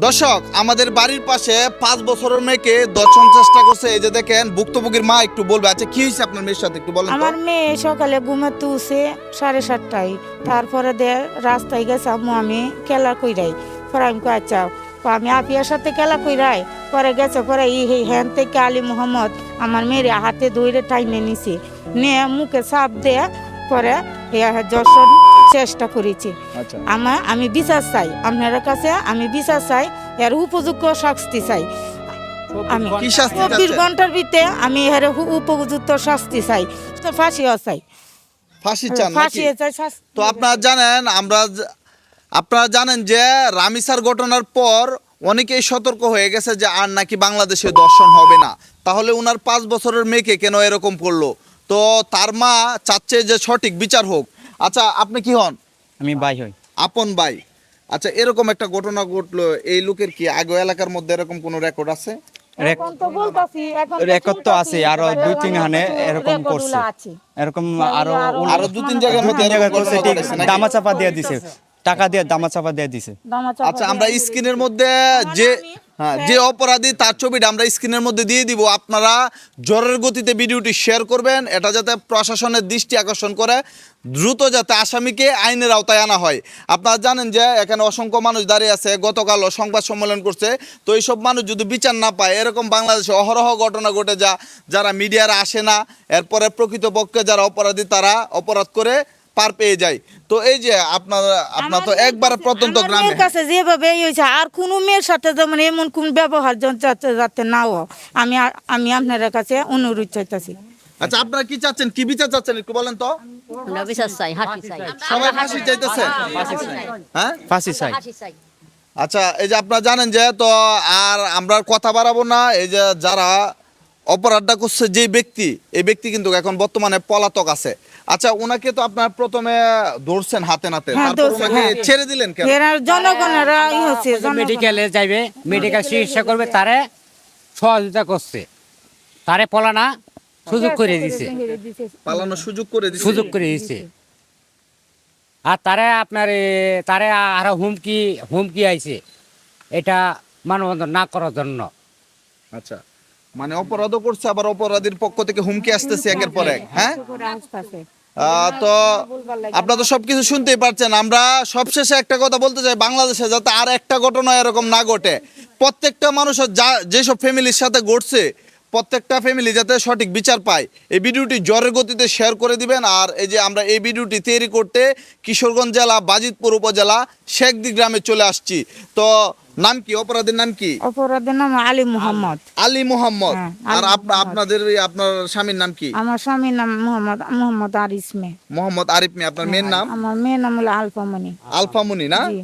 দর্শক, আমাদের বাড়ির পাশে 5 বছরের মেয়েকে দর্শন চেষ্টা করছে। এই যে দেখেন, ভুক্তভোগীর মা একটু বলবে। আচ্ছা, কি হয়েছে আপনার মেয়ের সাথে একটু বলেন তো। আমার মেয়ে সকালে ঘুমাতে উঠছে 7:30টায়, তারপরে রাস্তায় গেছে আম্মু আমি খেলা কইরাই। পরে আমি কই আচ্ছা, আমি আপিয়ার সাথে খেলা কইরাই। পরে গেছে, পরে হ্যান থেকে আলী মোহাম্মদ আমার মেয়ের হাতে ধরে টাইমে নিছে, নিয়ে মুখে চাপ দিয়ে পরে দর্শন চেষ্টা করেছি। আচ্ছা, আমি বিচার চাই আপনার কাছে, আমি বিচার চাই, এর উপযুক্ত শাস্তি চাই। আমি কি শাস্তি 24 চাচ্ছেন? ঘন্টার ভিতরে আমি এর উপযুক্ত শাস্তি চাই, তো ফাঁসিও চাই, ফাঁসি চান নাকি? ফাঁসিও চাই, শাস্তি। তো আপনারা জানেন, আপনারা জানেন যে রামিসার ঘটনার পর অনেকেই সতর্ক হয়ে গেছে যে আর নাকি বাংলাদেশে দর্শন হবে না। তাহলে উনার 5 বছরের মেয়েকে কেন এরকম করলো? তো তার মা চাচ্ছে যে সঠিক বিচার হোক। আচ্ছা, আপনি কি হন? আমি ভাই হই। আপন ভাই। আচ্ছা, এরকম একটা ঘটনা ঘটলো, এই লোকের কি আগে এলাকার মধ্যে এরকম কোনো রেকর্ড আছে? এখন তো বলতাছি, এখন তো রেকর্ড তো শুনতাছি, আছে, আরো এবারে 2-3 হানে অনেক কিছু এরকম রেকর্ড করছে। গুলো আছে। এরকম আরো আরো 2-3 জায়গার মধ্যে 2-3 জায়গা এরকম করছে, ঘটনা ঠিক ঘটেছে নাকি? দামা চাপা দিয়ে দিছে, টাকা দিয়ে দামা চাপা দিয়ে দিছে। দামাচাপা আচ্ছা, আমরা দিয়ে স্ক্রিনের মধ্যে যে যে অপরাধী তার ছবিটা আমরা স্ক্রিনের মধ্যে দিয়ে দিব। আপনারা জ্বরের গতিতে ভিডিওটি শেয়ার করবেন, এটা যাতে প্রশাসনের দৃষ্টি আকর্ষণ করে, দ্রুত যাতে আসামিকে আইনের আওতায় আনা হয়। আপনারা জানেন যে এখানে অসংখ্য মানুষ দাঁড়িয়ে আছে, গতকালও সংবাদ সম্মেলন করছে। তো এইসব মানুষ যদি বিচার না পায়, এরকম বাংলাদেশে অহরহ ঘটনা ঘটে যারা মিডিয়ারা আসে না, এরপরে প্রকৃতপক্ষে যারা অপরাধী তারা অপরাধ করে পার পেয়ে যায়। তো এই যে আপনার তো একবার প্রত্যন্ত আমার গ্রামে মেয়ের কাছে যেভাবে হয়েছে, আর কোনো মেয়ের সাথে যেমন এমন কোন ব্যবহার যাতে যাতে নাও, আমি আপনার কাছে অনুরোধ চাইতেছি। আচ্ছা, আপনারা কি চাচ্ছেন, কি বিচার চাচ্ছেন একটু বলেন তো। আমরা বিচার চাই, হাসি চাই। সবাই ফাঁসি চাইতেছে? হ্যাঁ, ফাঁসি চাই। হাসি চাই। আচ্ছা, এই যে আপনারা জানেন যে, তো আর আমরা কথা বাড়াবো না। এই যে যারা অপরাধটা করছে যে ব্যক্তি, এই ব্যক্তি কিন্তু এখন বর্তমানে পলাতক আছে। আচ্ছা, ওনাকে তো আপনার প্রথমে ধরছেন হাতে নাতে, হ্যাঁ, তারপর ধরছেন, ওনাকে হ্যাঁ। ছেড়ে দিলেন কেন? এরা জনগণেরা হচ্ছে মেডিকেলে যাইবে, মেডিকেল চিকিৎসা করবে, তারে সহযোগিতা করছে, তারে পলানা সুযোগ করে দিছে, পালানোর সুযোগ করে দিছে। সুযোগ করে দিছে। আর তারে আপনার তারে আরো হুমকি আইছে, এটা মানববন্ধন না করার জন্য। আচ্ছা, মানে অপরাধও করছে, আবার অপরাধীর পক্ষ থেকে হুমকি আসতেছে একের পর এক। হ্যাঁ, তো আপনারা তো সবকিছু শুনতেই পারছেন। আমরা সবশেষে একটা কথা বলতে চাই, বাংলাদেশে যাতে আর একটা ঘটনা এরকম না ঘটে। প্রত্যেকটা মানুষের যেসব ফ্যামিলির সাথে ঘটছে, প্রত্যেকটা ফ্যামিলি যাতে সঠিক বিচার পায়। এই ভিডিওটি জ্বরের গতিতে শেয়ার করে দিবেন। আর এই যে আমরা এই ভিডিওটি তৈরি করতে কিশোরগঞ্জ জেলা বাজিতপুর উপজেলা শেখদি গ্রামে চলে আসছি। তো নাম কি, অপরাধীর নাম কি? অপরাধের নাম আলী মোহাম্মদ। আলী মোহাম্মদ। হ্যাঁ, আর আলী মোহাম্মদ। আপনার স্বামীর নাম কি? আমার স্বামীর নাম মোহাম্মদ আরিস মে। মোহাম্মদ আরিফ মিয়া। আপনার মেয়ের নাম? আমার মেয়ের নাম হলো আলফামণি। আলফামুনি না? জি।